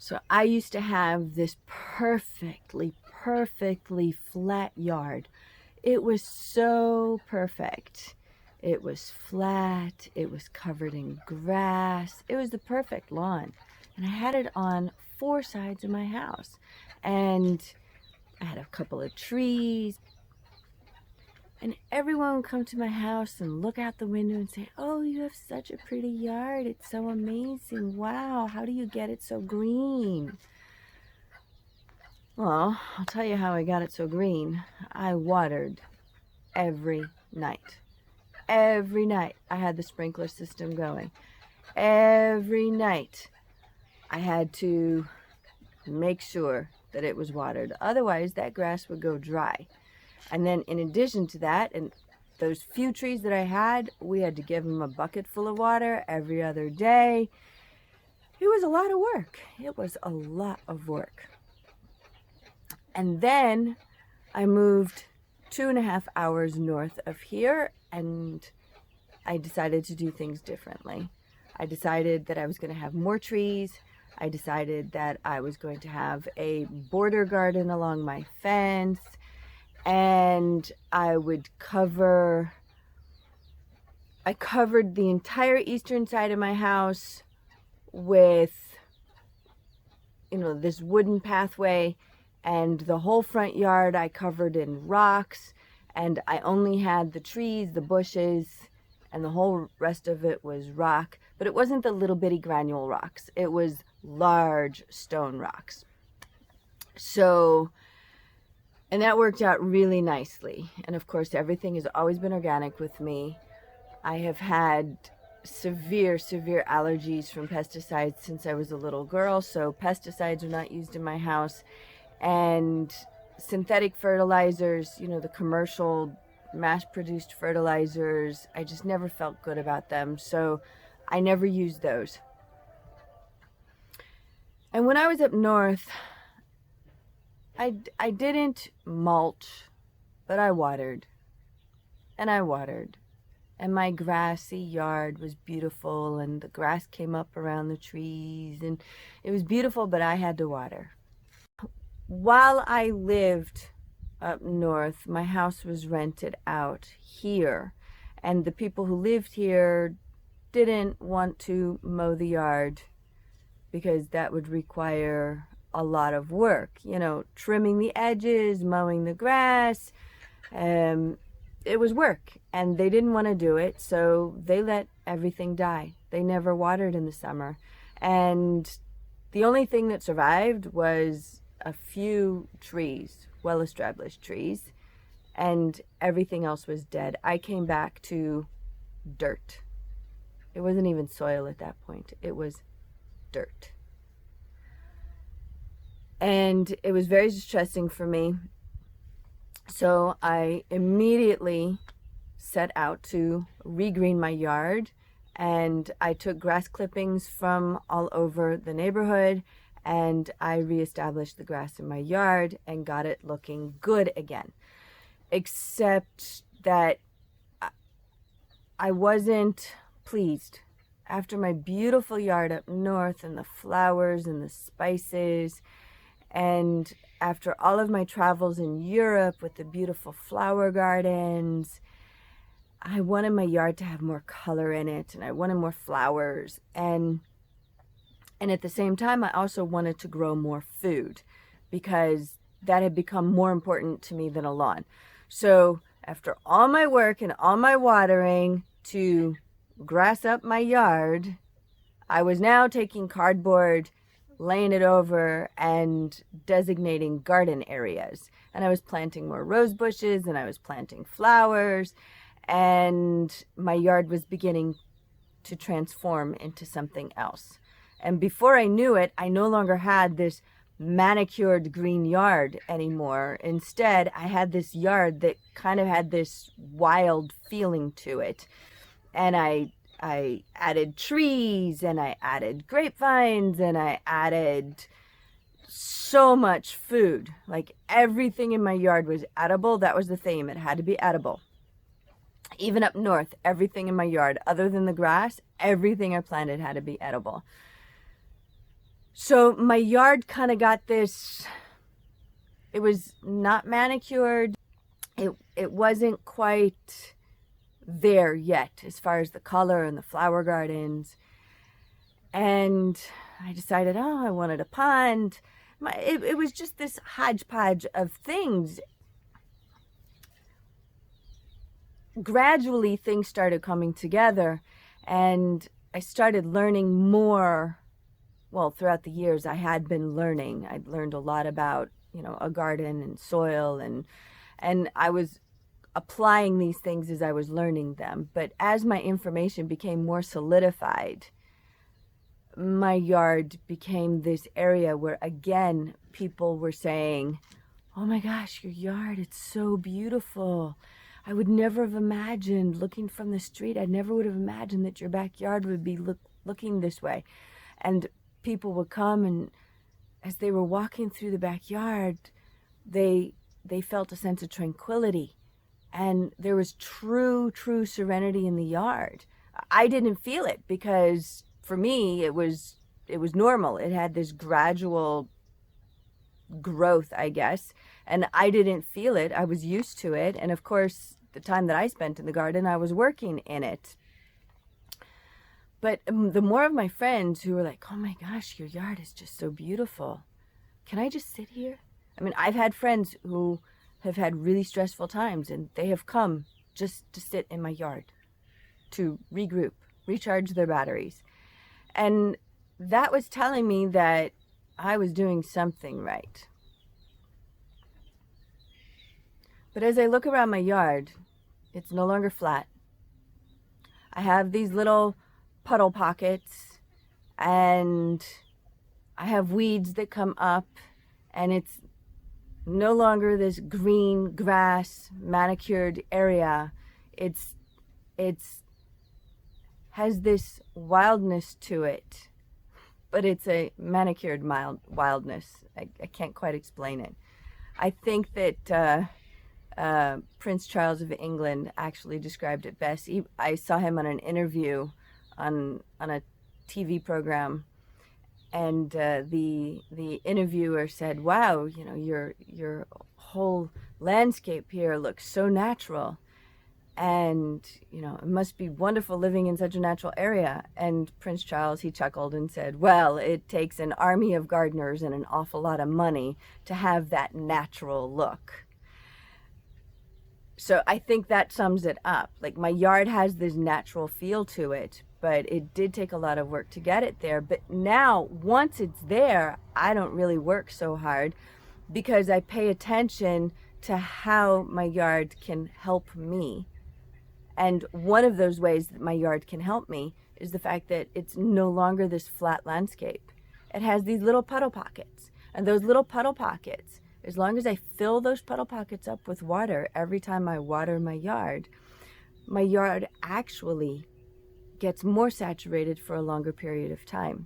So I used to have this perfectly flat yard. It was so perfect. It was flat, it was covered in grass. It was the perfect lawn. And I had it on 4 sides of my house. And I had a couple of trees. And everyone would come to my house and look out the window and say, "Oh, you have such a pretty yard. It's so amazing. Wow, how do you get it so green?" Well, I'll tell you how I got it so green. I watered every night. Every night I had the sprinkler system going. Every night I had to make sure that it was watered. Otherwise, that grass would go dry. And then in addition to that, and those few trees that I had, we had to give them a bucket full of water every other day. It was a lot of work. It was a lot of work. And then I moved 2.5 hours north of here, and I decided to do things differently. I decided that I was going to have more trees. I decided that I was going to have a border garden along my fence, and I covered the entire eastern side of my house with, this wooden pathway, and the whole front yard I covered in rocks, and I only had the trees, the bushes, and the whole rest of it was rock. But it wasn't the little bitty granule rocks. It was large stone rocks. And that worked out really nicely. And of course, everything has always been organic with me. I have had severe allergies from pesticides since I was a little girl, so pesticides are not used in my house. And synthetic fertilizers, the commercial mass-produced fertilizers, I just never felt good about them, so I never used those. And when I was up north, I didn't mulch, but I watered. And I watered. And my grassy yard was beautiful, and the grass came up around the trees, and it was beautiful, but I had to water. While I lived up north, my house was rented out here, and the people who lived here didn't want to mow the yard because that would require a lot of work, trimming the edges, mowing the grass. It was work, and they didn't want to do it, so they let everything die. They never watered in the summer, and the only thing that survived was a few trees, well-established trees, and everything else was dead. I came back to dirt. It wasn't even soil at that point. It was dirt. And it was very distressing for me. So I immediately set out to regreen my yard, and I took grass clippings from all over the neighborhood, and I reestablished the grass in my yard and got it looking good again. Except that I wasn't pleased. After my beautiful yard up north, and the flowers and the spices, and after all of my travels in Europe with the beautiful flower gardens, I wanted my yard to have more color in it, and I wanted more flowers. And at the same time, I also wanted to grow more food, because that had become more important to me than a lawn. So after all my work and all my watering to grass up my yard, I was now taking cardboard, laying it over, and designating garden areas. And I was planting more rose bushes, and I was planting flowers, and my yard was beginning to transform into something else. And before I knew it, I no longer had this manicured green yard anymore. Instead, I had this yard that kind of had this wild feeling to it. And I added trees, and I added grapevines, and I added so much food. Like, everything in my yard was edible. That was the theme. It had to be edible. Even up north, everything in my yard, other than the grass, everything I planted had to be edible. So my yard kind of got this, it was not manicured. It wasn't quite there yet as far as the color and the flower gardens. And I decided, oh, I wanted a pond. It was just this hodgepodge of things. Gradually, things started coming together, and I started learning more. Well, throughout the years, I had been learning. I'd learned a lot about, a garden and soil, and I was applying these things as I was learning them. But as my information became more solidified, my yard became this area where, again, people were saying, oh my gosh, your yard, it's so beautiful. I would never have imagined, looking from the street, I never would have imagined that your backyard would be looking this way. And people would come, and as they were walking through the backyard, they felt a sense of tranquility. And there was true serenity in the yard. I didn't feel it because for me, it was normal. It had this gradual growth, I guess, and I didn't feel it. I was used to it. And of course, the time that I spent in the garden, I was working in it. But the more of my friends who were like, oh my gosh, your yard is just so beautiful. Can I just sit here? I mean, I've had friends who have had really stressful times, and they have come just to sit in my yard to regroup, recharge their batteries. And that was telling me that I was doing something right. But as I look around my yard, it's no longer flat. I have these little puddle pockets, and I have weeds that come up, and it's no longer this green grass manicured area. It's has this wildness to it, but it's a manicured wildness. I can't quite explain it. I think that Prince Charles of England actually described it best. I saw him on an interview on a TV program, and the interviewer said, "Wow, your whole landscape here looks so natural, and it must be wonderful living in such a natural area." And Prince Charles, he chuckled and said, "Well, it takes an army of gardeners and an awful lot of money to have that natural look." So I think that sums it up. Like, my yard has this natural feel to it, but it did take a lot of work to get it there. But now, once it's there, I don't really work so hard because I pay attention to how my yard can help me. And one of those ways that my yard can help me is the fact that it's no longer this flat landscape. It has these little puddle pockets. And those little puddle pockets, as long as I fill those puddle pockets up with water every time I water my yard actually gets more saturated for a longer period of time.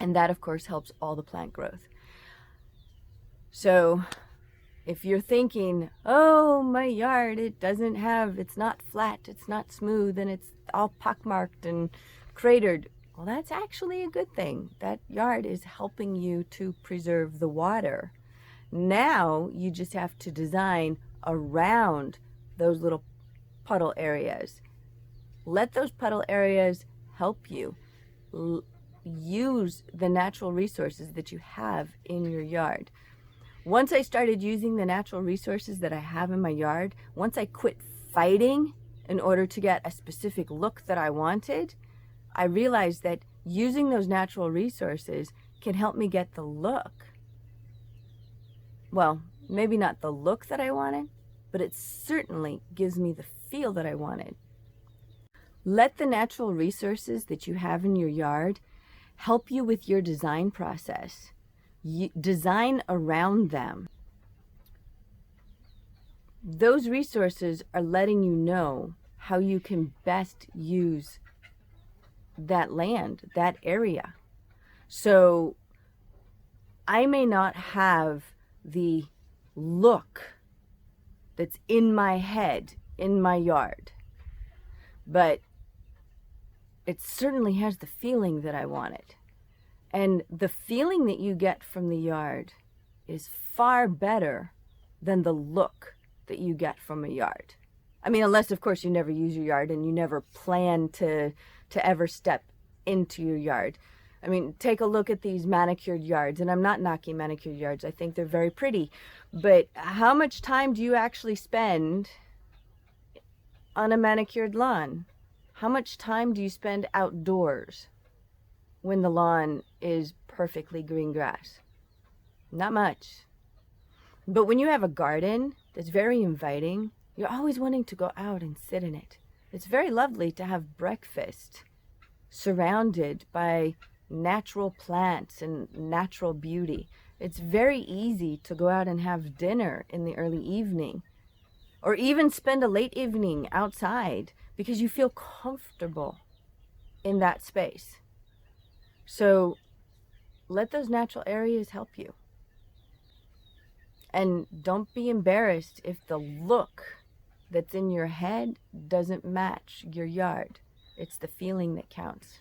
And that, of course, helps all the plant growth. So if you're thinking, oh, my yard, it's not flat, it's not smooth, and it's all pockmarked and cratered, well, that's actually a good thing. That yard is helping you to preserve the water. Now you just have to design around those little puddle areas. Let those puddle areas help you. Use the natural resources that you have in your yard. Once I started using the natural resources that I have in my yard, once I quit fighting in order to get a specific look that I wanted, I realized that using those natural resources can help me get the look. Well, maybe not the look that I wanted, but it certainly gives me the feel that I wanted. Let the natural resources that you have in your yard help you with your design process. Design around them. Those resources are letting you know how you can best use that land, that area. So I may not have the look that's in my head in my yard, but it certainly has the feeling that I want it. And the feeling that you get from the yard is far better than the look that you get from a yard. I mean, unless of course you never use your yard and you never plan to ever step into your yard. I mean, take a look at these manicured yards, and I'm not knocking manicured yards. I think they're very pretty. But how much time do you actually spend on a manicured lawn? How much time do you spend outdoors when the lawn is perfectly green grass? Not much. But when you have a garden that's very inviting, you're always wanting to go out and sit in it. It's very lovely to have breakfast surrounded by natural plants and natural beauty. It's very easy to go out and have dinner in the early evening, or even spend a late evening outside because you feel comfortable in that space. So let those natural areas help you. And don't be embarrassed if the look that's in your head doesn't match your yard. It's the feeling that counts.